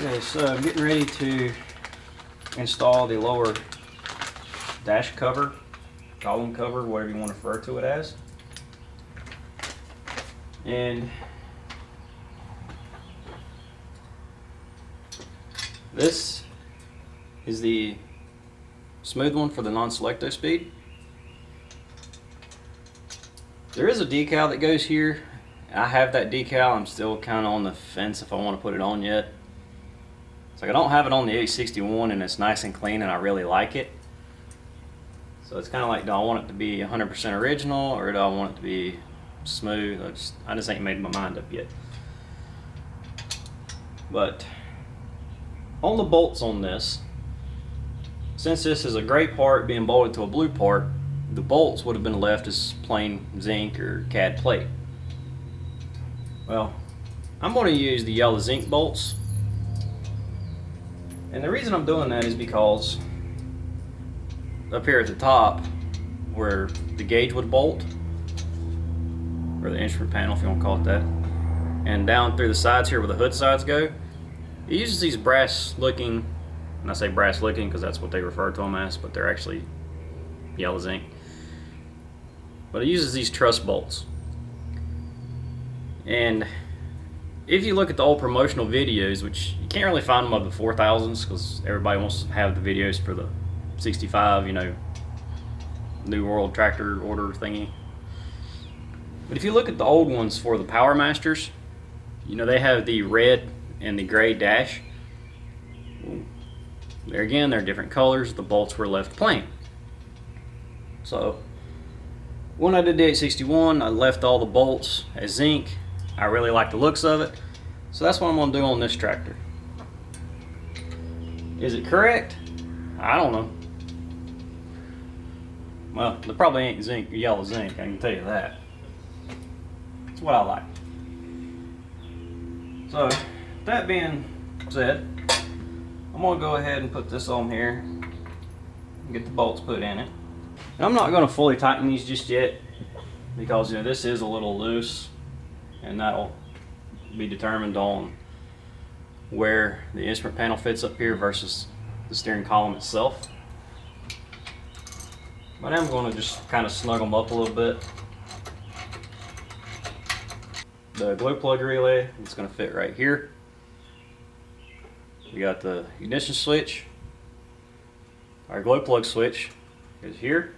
Okay, so I'm getting ready to install the lower dash cover, column cover, whatever you want to refer to it as. And this is the smooth one for the non-selecto speed. There is a decal that goes here. I have that decal. I'm still kind of on the fence if I want to put it on yet. It's like I don't have it on the 861 and it's nice and clean and I really like it. So it's kind of like, do I want it to be 100% original or do I want it to be smooth? I just ain't made my mind up yet. But on the bolts on this, since this is a gray part being bolted to a blue part, the bolts would have been left as plain zinc or CAD plate. Well, I'm going to use the yellow zinc bolts. And the reason I'm doing that is because up here at the top, where the gauge would bolt, or the instrument panel if you want to call it that, and down through the sides here where the hood sides go, it uses these brass looking, and I say brass looking because that's what they refer to them as, but they're actually yellow zinc. But it uses these truss bolts. And if you look at the old promotional videos, which you can't really find them of the 4000s because everybody wants to have the videos for the 65, you know, New World tractor order thingy. But if you look at the old ones for the Power Masters, you know, they have the red and the gray dash. There again, they're different colors. The bolts were left plain. So when I did the 861, I left all the bolts as zinc. I really like the looks of it, so that's what I'm going to do on this tractor. Is it correct? I don't know. Well, there probably ain't zinc, yellow zinc, I can tell you that. It's what I like. So, that being said, I'm going to go ahead and put this on here and get the bolts put in it. And I'm not going to fully tighten these just yet because, you know, this is a little loose, and that'll be determined on where the instrument panel fits up here versus the steering column itself. But I'm going to just kind of snug them up a little bit. The glow plug relay is going to fit right here. We got the ignition switch. Our glow plug switch is here.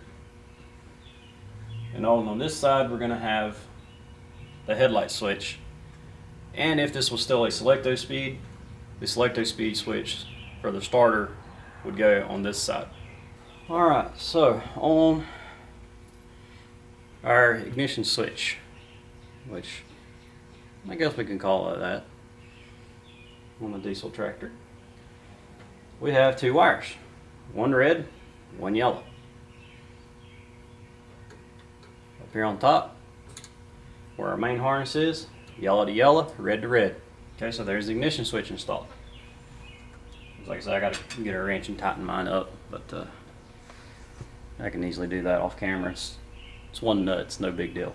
And on this side we're going to have the headlight switch. And if this was still a selecto speed, the selecto speed switch for the starter would go on this side. Alright, so on our ignition switch, which I guess we can call it that on the diesel tractor, we have two wires, one red, one yellow. Up here on top, where our main harness is, yellow to yellow, red to red. Okay, so there's the ignition switch installed. Like I said, I got to get a wrench and tighten mine up, but I can easily do that off camera. It's one nut, it's no big deal.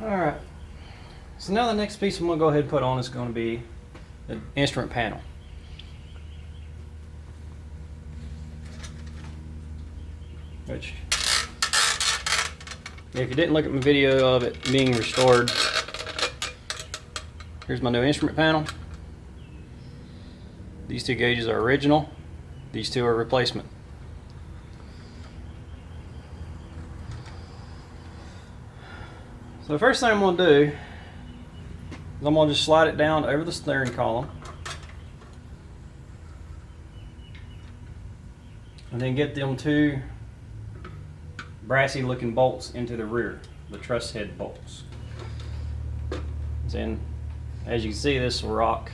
Alright, so now the next piece I'm going to go ahead and put on is going to be the instrument panel. Which, if you didn't look at my video of it being restored, here's my new instrument panel. These two gauges are original, these two are replacement. So the first thing I'm going to do is I'm going to just slide it down over the steering column and then get them two brassy looking bolts into the rear, the truss head bolts. Then, as you can see, this will rock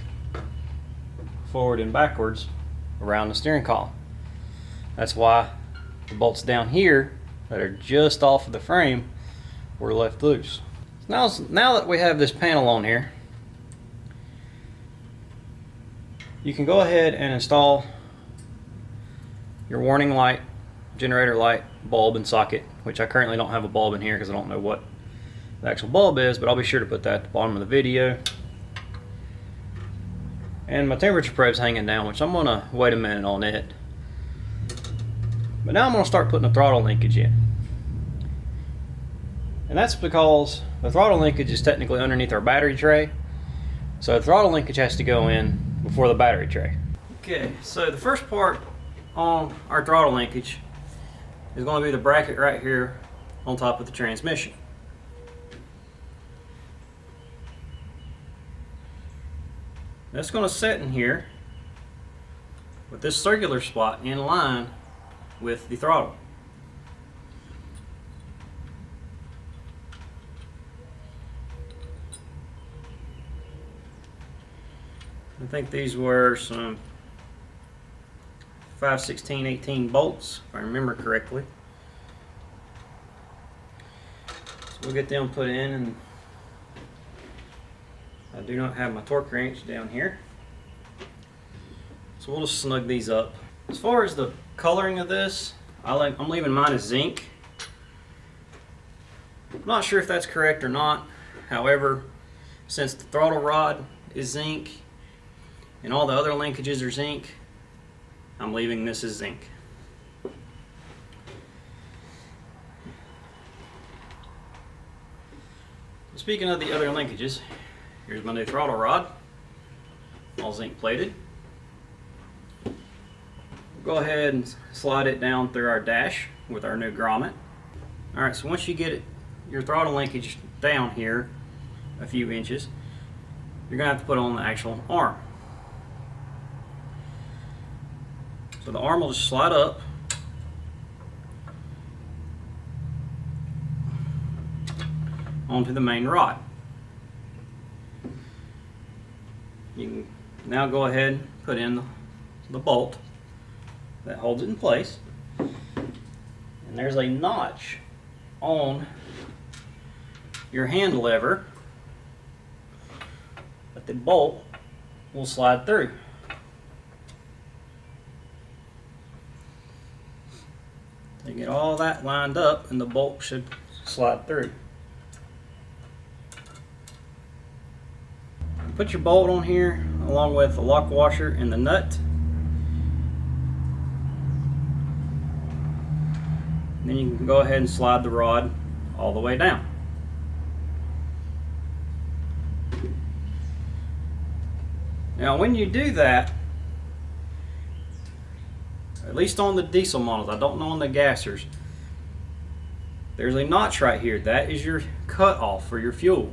forward and backwards around the steering column. That's why the bolts down here that are just off of the frame were left loose. Now that we have this panel on here, you can go ahead and install your warning light, generator light, bulb, and socket, which I currently don't have a bulb in here because I don't know what the actual bulb is, but I'll be sure to put that at the bottom of the video. And my temperature probe's hanging down, which I'm gonna wait a minute on it. But now I'm gonna start putting the throttle linkage in. And that's because the throttle linkage is technically underneath our battery tray. So the throttle linkage has to go in before the battery tray. Okay, so the first part on our throttle linkage is going to be the bracket right here on top of the transmission. That's going to sit in here with this circular spot in line with the throttle. I think these were some 5/16/18 bolts, if I remember correctly. So we'll get them put in, and I do not have my torque wrench down here. So we'll just snug these up. As far as the coloring of this, I'm leaving mine as zinc. I'm not sure if that's correct or not. However, since the throttle rod is zinc and all the other linkages are zinc, I'm leaving this as zinc. Speaking of the other linkages, here's my new throttle rod, all zinc plated. We'll go ahead and slide it down through our dash with our new grommet. Alright, so once you get your throttle linkage down here a few inches, you're going to have to put on the actual arm. So the arm will just slide up onto the main rod. You can now go ahead and put in the bolt that holds it in place. And there's a notch on your hand lever that the bolt will slide through. You get all that lined up and the bolt should slide through. Put your bolt on here along with the lock washer and the nut. Then you can go ahead and slide the rod all the way down. Now when you do that, at least on the diesel models, I don't know on the gassers, there's a notch right here. That is your cut off for your fuel.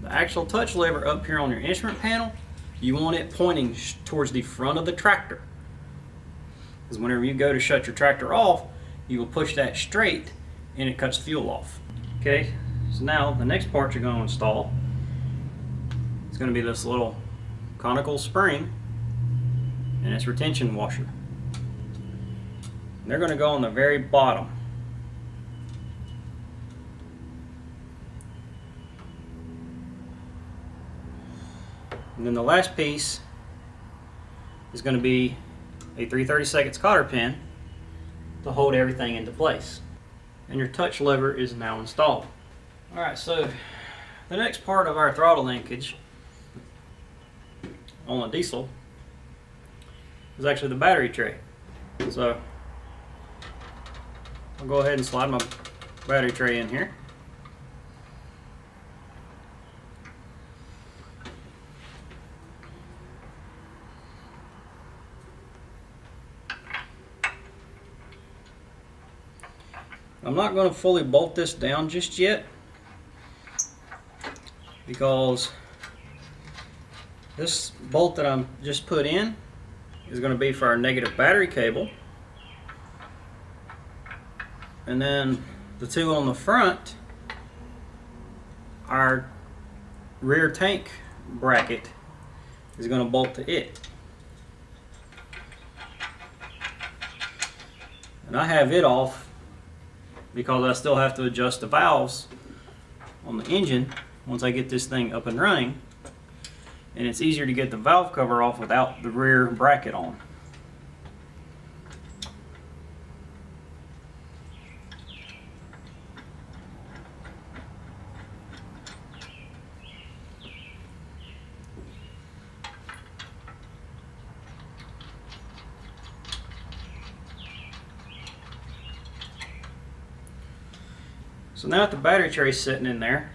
The actual touch lever up here on your instrument panel, you want it pointing towards the front of the tractor. Because whenever you go to shut your tractor off, you will push that straight and it cuts fuel off. Okay, so now the next part you're going to install is going to be this little conical spring and its retention washer. And they're going to go on the very bottom. And then the last piece is going to be a 3/32 cotter pin to hold everything into place. And your touch lever is now installed. Alright, so the next part of our throttle linkage on a diesel is actually the battery tray. So I'll go ahead and slide my battery tray in here. I'm not going to fully bolt this down just yet because this bolt that I'm just put in is going to be for our negative battery cable, and then the two on the front, our rear tank bracket is going to bolt to it. And I have it off because I still have to adjust the valves on the engine once I get this thing up and running, and it's easier to get the valve cover off without the rear bracket on. So now that the battery tray is sitting in there,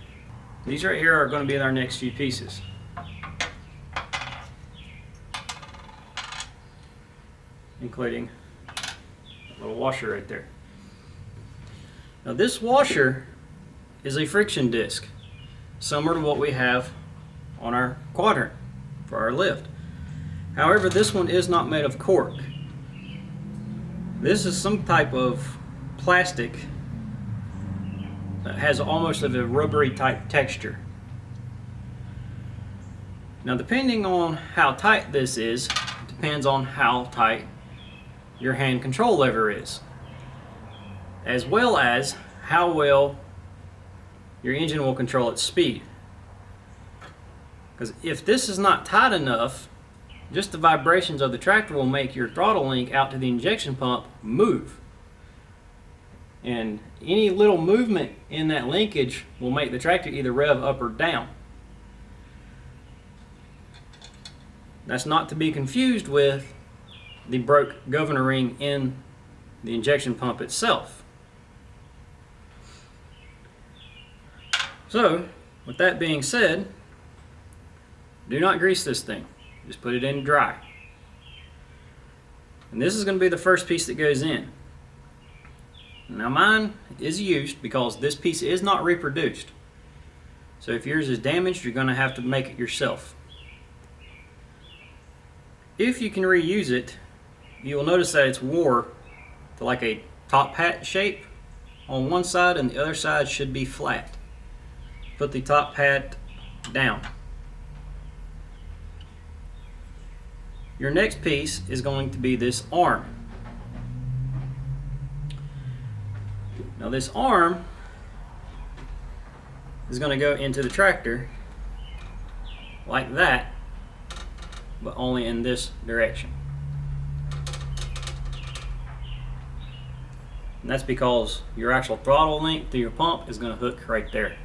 these right here are going to be our next few pieces. Including that little washer right there. Now this washer is a friction disc, similar to what we have on our quadrant for our lift. However, this one is not made of cork. This is some type of plastic that has almost of a rubbery type texture. Now depending on how tight this is, depends on how tight your hand control lever is, as well as how well your engine will control its speed. Because if this is not tight enough, just the vibrations of the tractor will make your throttle link out to the injection pump move. And any little movement in that linkage will make the tractor either rev up or down. That's not to be confused with the broke governor ring in the injection pump itself. So, with that being said, do not grease this thing. Just put it in dry. And this is going to be the first piece that goes in. Now mine is used because this piece is not reproduced. So if yours is damaged, you're going to have to make it yourself. If you can reuse it, you will notice that it's wore to like a top hat shape on one side, and the other side should be flat. Put the top hat down. Your next piece is going to be this arm. Now this arm is going to go into the tractor like that, but only in this direction. And that's because your actual throttle link to your pump is going to hook right there.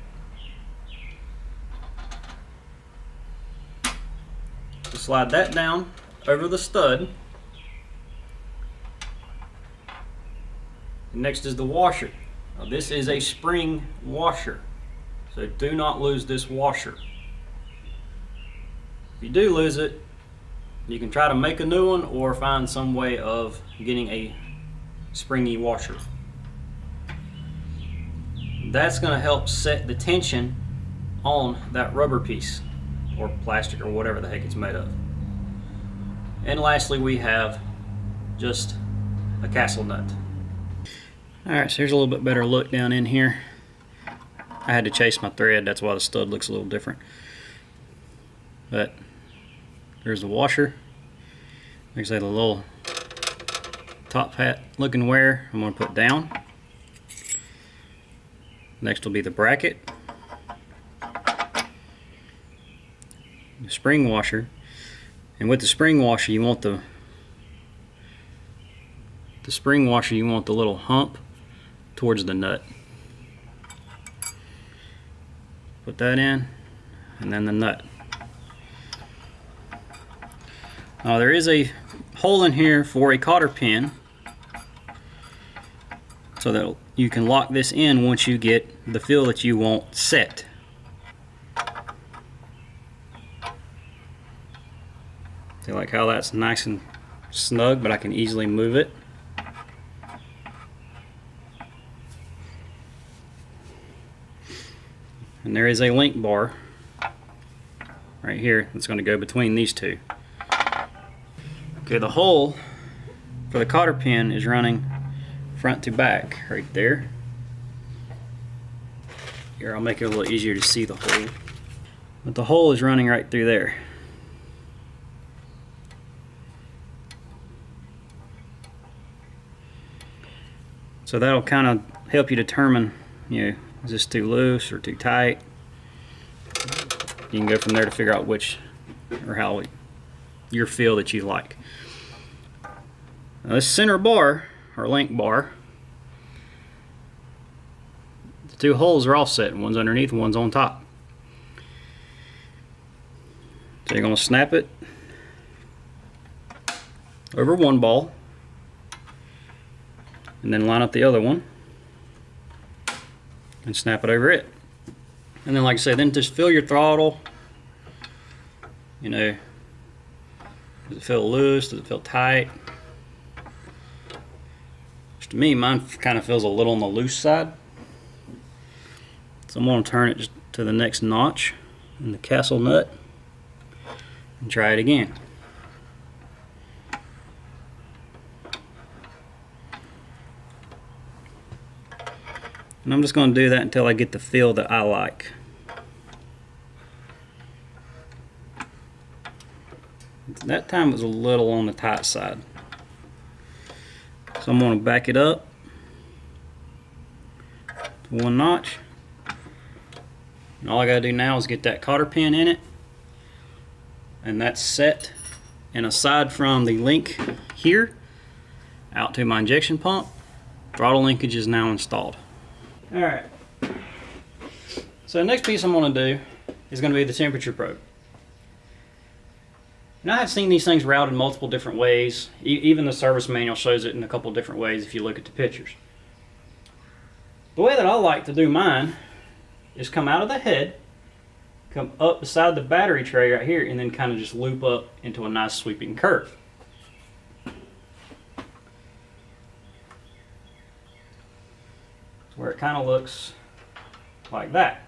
So slide that down over the stud. And next is the washer. Now this is a spring washer, so do not lose this washer. If you do lose it, you can try to make a new one or find some way of getting a springy washer. That's going to help set the tension on that rubber piece or plastic or whatever the heck it's made of. And lastly, we have just a castle nut. Alright, so here's a little bit better look down in here. I had to chase my thread, that's why the stud looks a little different. But there's the washer. Like I say, the little top hat looking wear I'm going to put down. Next will be the bracket, the spring washer, and with the spring washer you want the little hump towards the nut. Put that in, and then the nut. Now there is a hole in here for a cotter pin, so that you can lock this in once you get the feel that you want set. See, like how that's nice and snug, but I can easily move it. And there is a link bar right here that's going to go between these two. Okay, the hole for the cotter pin is running front to back right there. Here, I'll make it a little easier to see the hole. But the hole is running right through there. So that'll kind of help you determine, you know, is this too loose or too tight? You can go from there to figure out which or how your feel that you like. Now this center bar, or link bar, the two holes are offset. One's underneath and one's on top. So you're going to snap it over one ball and then line up the other one and snap it over it. And then, like I said, then just feel your throttle. You know, does it feel loose? Does it feel tight? Which to me, mine kind of feels a little on the loose side. So I'm going to turn it just to the next notch in the castle nut and try it again. And I'm just going to do that until I get the feel that I like. That time it was a little on the tight side. So I'm going to back it up to 1 notch. And all I got to do now is get that cotter pin in it. And that's set. And aside from the link here out to my injection pump, throttle linkage is now installed. Alright. So the next piece I'm going to do is going to be the temperature probe. Now I've seen these things routed multiple different ways. Even the service manual shows it in a couple different ways if you look at the pictures. The way that I like to do mine is come out of the head, come up beside the battery tray right here, and then kind of just loop up into a nice sweeping curve. Where it kind of looks like that.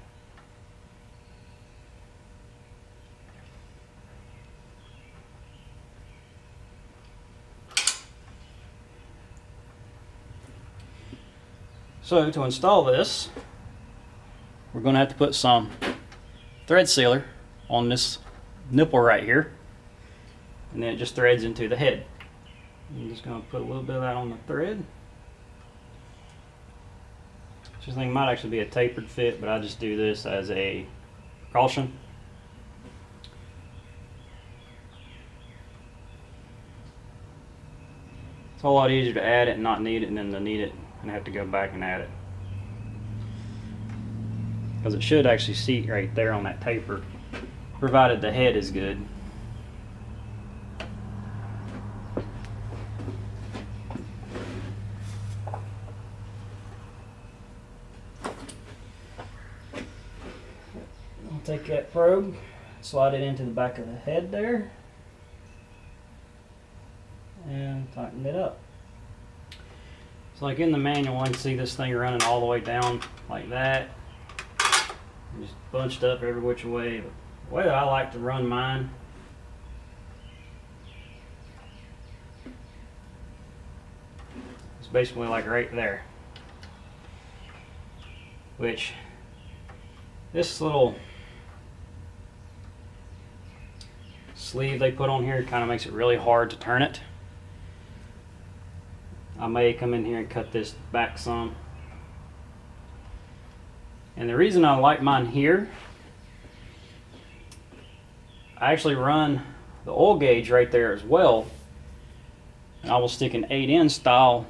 So to install this, we're going to have to put some thread sealer on this nipple right here, and then it just threads into the head. I'm just going to put a little bit of that on the thread. This thing might actually be a tapered fit, but I just do this as a precaution. It's a whole lot easier to add it and not need it than to need it and have to go back and add it. Because it should actually seat right there on that taper, provided the head is good. I'll take that probe, slide it into the back of the head there, and tighten it up. So like in the manual, I can see this thing running all the way down like that. Just bunched up every which way. But the way that I like to run mine is basically like right there. Which this little sleeve they put on here kind of makes it really hard to turn it. I may come in here and cut this back some. And the reason I like mine here, I actually run the oil gauge right there as well. And I will stick an 8N style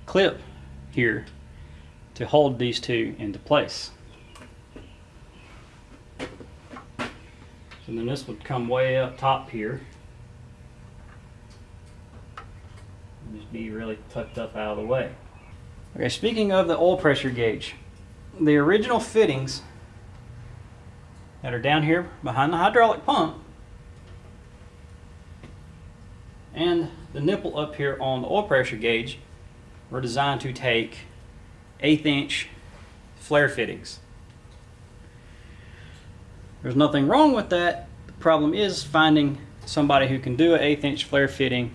clip here to hold these two into place. So then this would come way up top here. And just be really tucked up out of the way. Okay, speaking of the oil pressure gauge, the original fittings that are down here behind the hydraulic pump and the nipple up here on the oil pressure gauge were designed to take 1/8 inch flare fittings. There's nothing wrong with that. The problem is finding somebody who can do an 1/8 inch flare fitting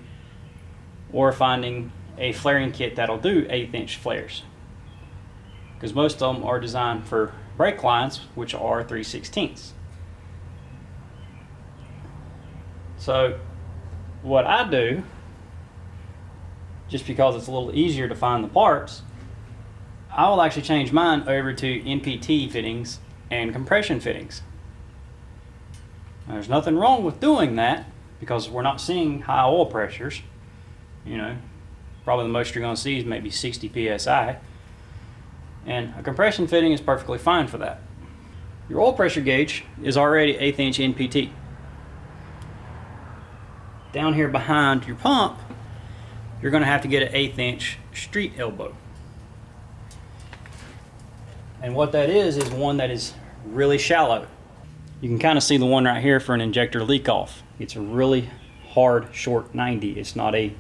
or finding a flaring kit that'll do 1/8 inch flares. Because most of them are designed for brake lines, which are 3/16. So what I do, just because it's a little easier to find the parts, I will actually change mine over to NPT fittings and compression fittings. Now, there's nothing wrong with doing that because we're not seeing high oil pressures. You know, probably the most you're going to see is maybe 60 psi. And a compression fitting is perfectly fine for that. Your oil pressure gauge is already 1/8 inch NPT. Down here behind your pump, you're going to have to get an 1/8 inch street elbow. And what that is one that is really shallow. You can kind of see the one right here for an injector leak off. It's a really hard, short 90. It's not a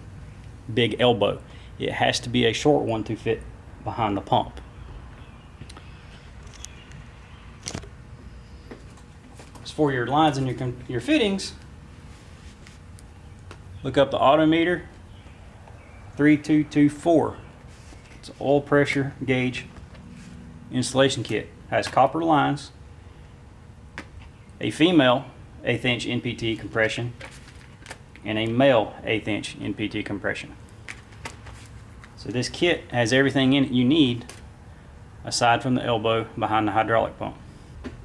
big elbow. It has to be a short one to fit behind the pump. As for your lines and your fittings, look up the auto meter 3224. It's an oil pressure gauge installation kit. Has copper lines, a female 1/8 inch NPT compression, and a male 1/8 inch NPT compression. So this kit has everything in it you need aside from the elbow behind the hydraulic pump.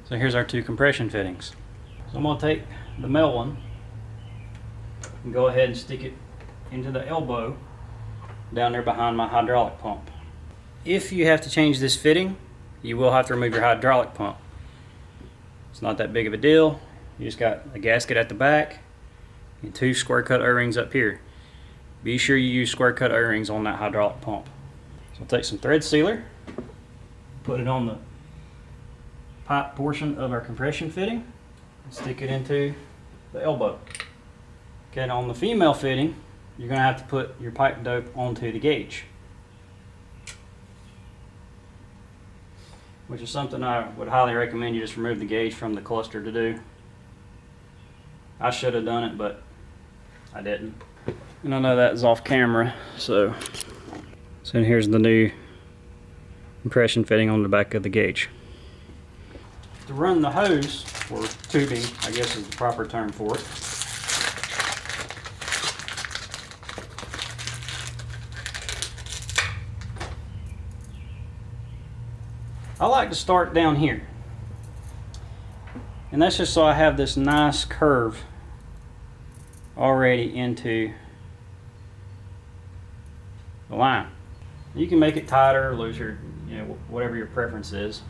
So here's our two compression fittings. So I'm going to take the male one and go ahead and stick it into the elbow down there behind my hydraulic pump. If you have to change this fitting, you will have to remove your hydraulic pump. It's not that big of a deal. You just got a gasket at the back and 2 square cut O-rings up here. Be sure you use square cut O-rings on that hydraulic pump. So I'll take some thread sealer, put it on the pipe portion of our compression fitting, and stick it into the elbow. Okay, and on the female fitting, you're going to have to put your pipe dope onto the gauge, which is something I would highly recommend you just remove the gauge from the cluster to do. I should have done it, but I didn't. And I know that is off camera, so here's the new compression fitting on the back of the gauge. To run the hose, or tubing, I guess is the proper term for it, I like to start down here. And that's just so I have this nice curve already into the line. You can make it tighter or looser, you know, whatever your preference is.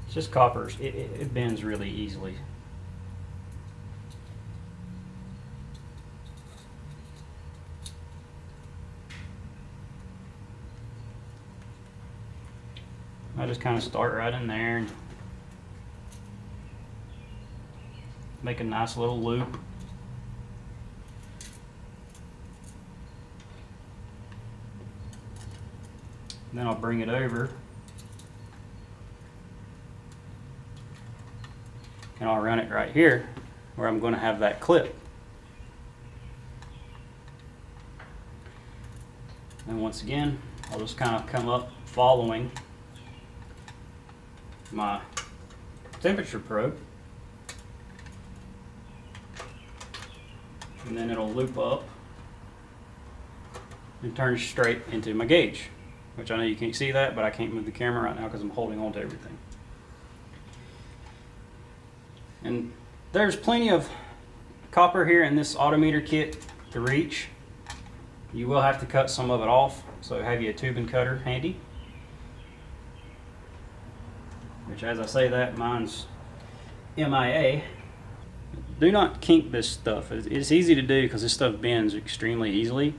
It's just copper. It bends really easily. I just kind of start right in there and make a nice little loop. And then I'll bring it over and I'll run it right here where I'm going to have that clip. And once again, I'll just kind of come up following my temperature probe, and then it'll loop up and turn straight into my gauge, which I know you can't see that, but I can't move the camera right now because I'm holding on to everything. And there's plenty of copper here in this autometer kit to reach. You will have to cut some of it off, so have you a tubing cutter handy. Which, as I say that, mine's MIA. Do not kink this stuff. It's easy to do because this stuff bends extremely easily.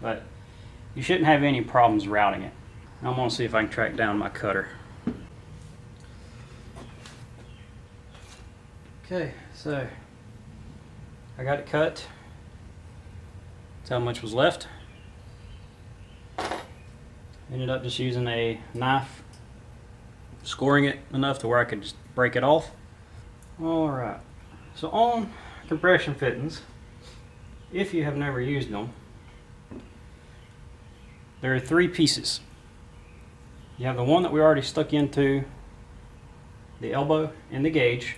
But you shouldn't have any problems routing it. I'm going to see if I can track down my cutter. Okay, so I got it cut. That's how much was left. Ended up just using a knife, scoring it enough to where I could just break it off. Alright, so on compression fittings, if you have never used them, there are 3 pieces. You have the one that we already stuck into the elbow and the gauge.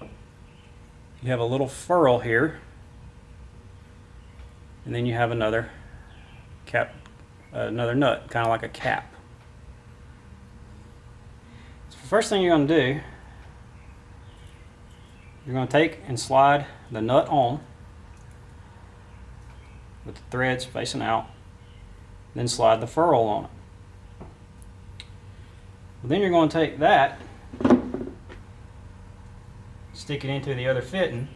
You have a little furrow here, and then you have another cap, another nut, kind of like a cap. So the first thing you're going to do, you're going to take and slide the nut on with the threads facing out, then slide the furrow on it. then you're going to take that, stick it into the other fitting,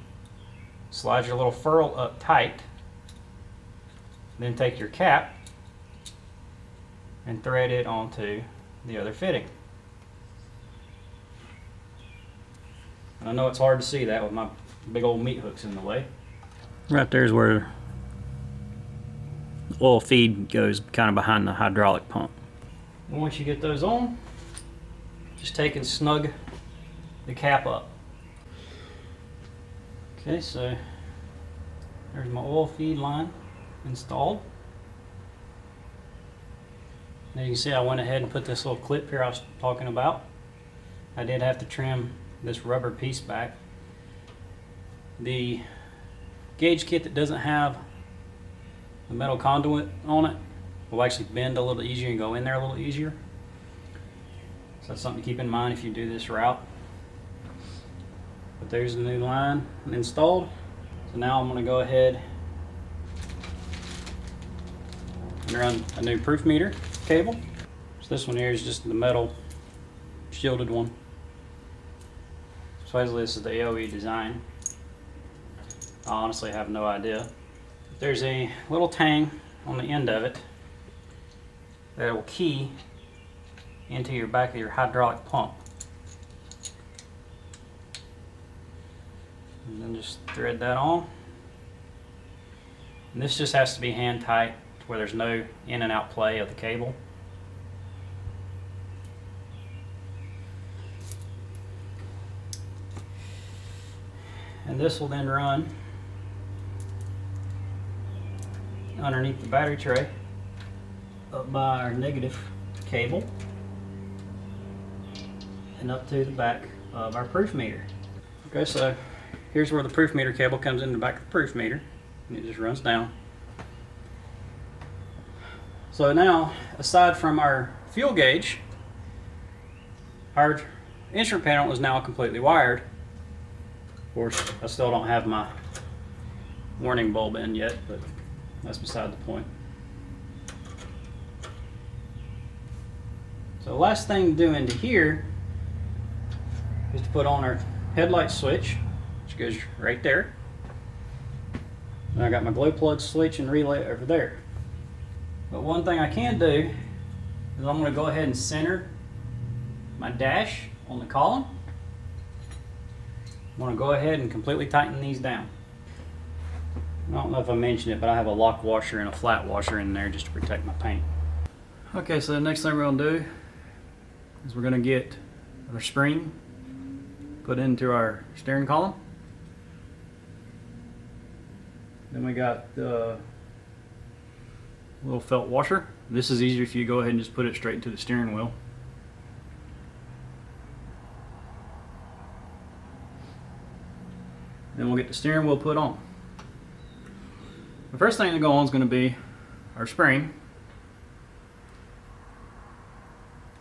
slide your little ferrule up tight, then take your cap and thread it onto the other fitting. And I know it's hard to see that with my big old meat hooks in the way. Right there's where the oil feed goes, kind of behind the hydraulic pump. And once you get those on, just take and snug the cap up. Okay, so there's my oil feed line installed. Now you can see I went ahead and put this little clip here I was talking about. I did have to trim this rubber piece back. The gauge kit that doesn't have the metal conduit on it will actually bend a little easier and go in there a little easier. So that's something to keep in mind if you do this route. But there's the new line installed. So now I'm going to go ahead and run a new proof meter cable. So this one here is just the metal shielded one. Supposedly this is the AOE design. I honestly have no idea. There's a little tang on the end of it that will key into your back of your hydraulic pump. And then just thread that on. And this just has to be hand tight to where there's no in and out play of the cable. And this will then run underneath the battery tray up by our negative cable and up to the back of our proof meter. Okay, so here's where the proof meter cable comes in the back of the proof meter, and it just runs down. So now, aside from our fuel gauge, our instrument panel is now completely wired. Of course, I still don't have my warning bulb in yet, but that's beside the point. So the last thing to do into here is to put on our headlight switch, which goes right there. And I got my glow plug switch and relay over there. But one thing I can do is I'm going to go ahead and center my dash on the column. I'm going to go ahead and completely tighten these down. I don't know if I mentioned it, but I have a lock washer and a flat washer in there just to protect my paint. Okay, so the next thing we're going to do is we're going to get our spring put into our steering column. Then we got the little felt washer. This is easier if you go ahead and just put it straight into the steering wheel. Then we'll get the steering wheel put on. The first thing to go on is going to be our spring.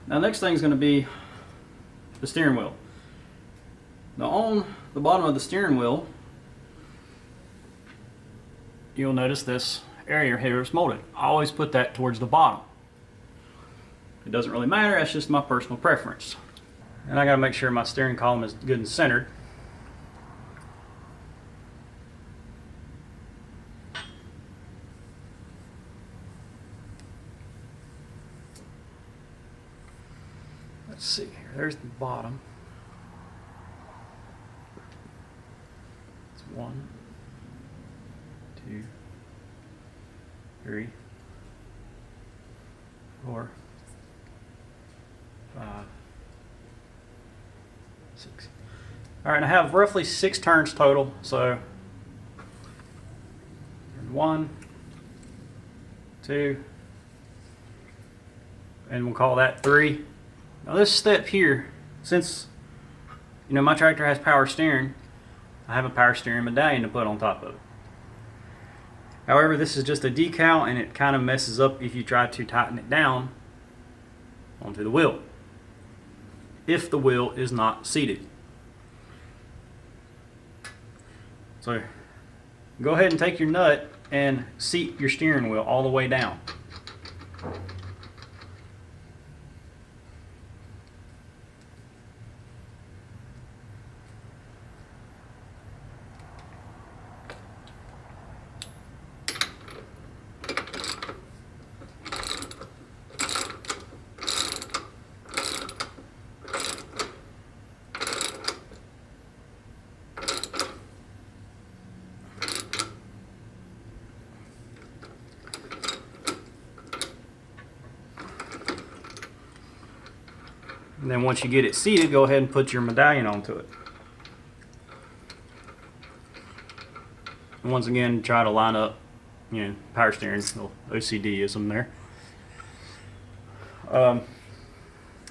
Now the next thing is going to be the steering wheel. Now on the bottom of the steering wheel, you'll notice this area here is molded. I always put that towards the bottom. It doesn't really matter, that's just my personal preference. And I got to make sure my steering column is good and centered. Let's see here, there's the bottom. It's 1, 2, 3, 4, 5, 6. All right, I have roughly 6 turns total, so 1, 2, and we'll call that 3. Now this step here, since my tractor has power steering, I have a power steering medallion to put on top of it. However, this is just a decal and it kind of messes up if you try to tighten it down onto the wheel, if the wheel is not seated. So go ahead and take your nut and seat your steering wheel all the way down. And then once you get it seated, go ahead and put your medallion onto it. And once again, try to line up, power steering, little OCD-ism there. And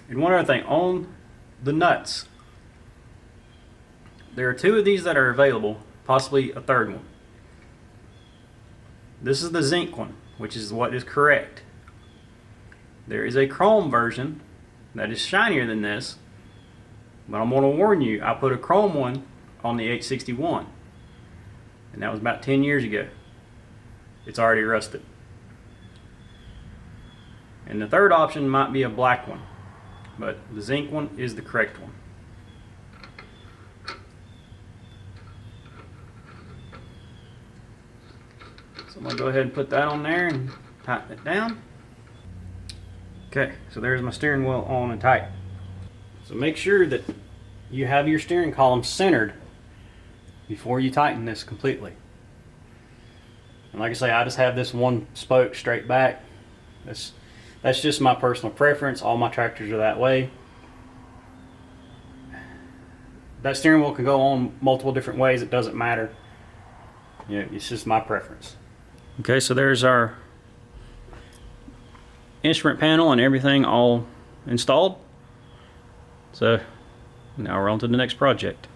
one other thing, on the nuts, there are 2 of these that are available, possibly a third one. This is the zinc one, which is what is correct. There is a chrome version that is shinier than this, but I'm going to warn you, I put a chrome one on the 861, and that was about 10 years ago. It's already rusted. And the third option might be a black one, but the zinc one is the correct one. So I'm going to go ahead and put that on there and tighten it down. Okay, so there's my steering wheel on and tight. So make sure that you have your steering column centered before you tighten this completely. And like I say, I just have this one spoke straight back. That's just my personal preference. All my tractors are that way. That steering wheel can go on multiple different ways. It doesn't matter. It's just my preference. Okay, so there's our instrument panel and everything all installed. So now we're on to the next project.